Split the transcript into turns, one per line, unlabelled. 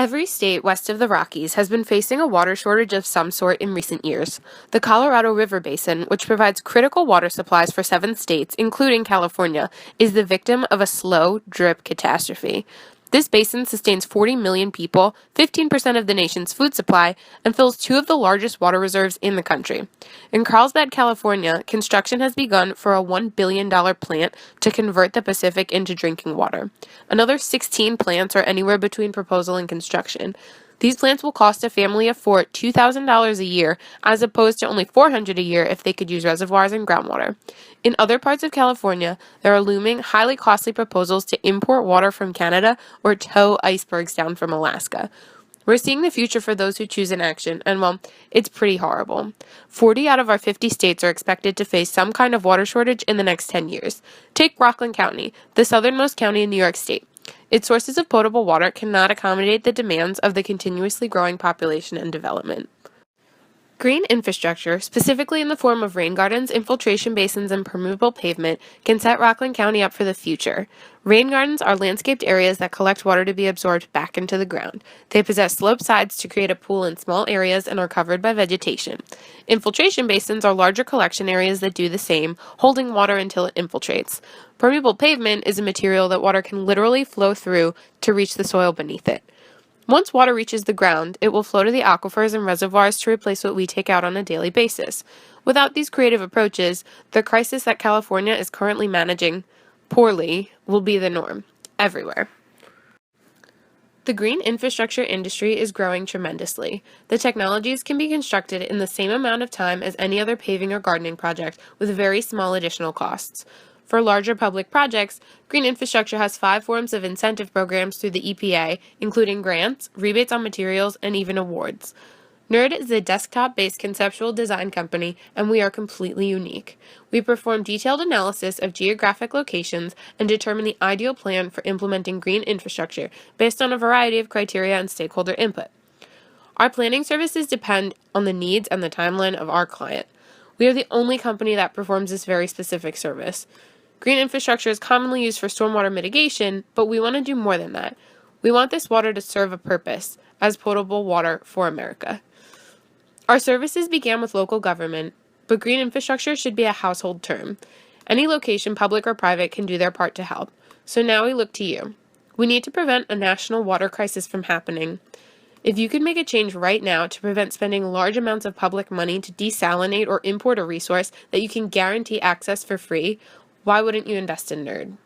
Every state west of the Rockies has been facing a water shortage of some sort in recent years. The Colorado River Basin, which provides critical water supplies for 7 states, including California, is the victim of a slow drip catastrophe. This basin sustains 40 million people, 15% of the nation's food supply, and fills 2 of the largest water reserves in the country. In Carlsbad, California, construction has begun for a $1 billion plant to convert the Pacific into drinking water. Another 16 plants are anywhere between proposal and construction. These plants will cost a family of 4 $2,000 a year, as opposed to only $400 a year if they could use reservoirs and groundwater. In other parts of California, there are looming, highly costly proposals to import water from Canada or tow icebergs down from Alaska. We're seeing the future for those who choose inaction, and well, it's pretty horrible. 40 out of our 50 states are expected to face some kind of water shortage in the next 10 years. Take Rockland County, the southernmost county in New York State. Its sources of potable water cannot accommodate the demands of the continuously growing population and development. Green infrastructure, specifically in the form of rain gardens, infiltration basins, and permeable pavement, can set Rockland County up for the future. Rain gardens are landscaped areas that collect water to be absorbed back into the ground. They possess sloped sides to create a pool in small areas and are covered by vegetation. Infiltration basins are larger collection areas that do the same, holding water until it infiltrates. Permeable pavement is a material that water can literally flow through to reach the soil beneath it. Once water reaches the ground, it will flow to the aquifers and reservoirs to replace what we take out on a daily basis. Without these creative approaches, the crisis that California is currently managing poorly will be the norm, everywhere. The green infrastructure industry is growing tremendously. The technologies can be constructed in the same amount of time as any other paving or gardening project with very small additional costs. For larger public projects, green infrastructure has 5 forms of incentive programs through the EPA, including grants, rebates on materials, and even awards. NERD is a desktop-based conceptual design company, and we are completely unique. We perform detailed analysis of geographic locations and determine the ideal plan for implementing green infrastructure based on a variety of criteria and stakeholder input. Our planning services depend on the needs and the timeline of our client. We are the only company that performs this very specific service. Green infrastructure is commonly used for stormwater mitigation, but we want to do more than that. We want this water to serve a purpose as potable water for America. Our services began with local government, but green infrastructure should be a household term. Any location, public or private, can do their part to help. So now we look to you. We need to prevent a national water crisis from happening. If you could make a change right now to prevent spending large amounts of public money to desalinate or import a resource that you can guarantee access for free, why wouldn't you invest in NERD?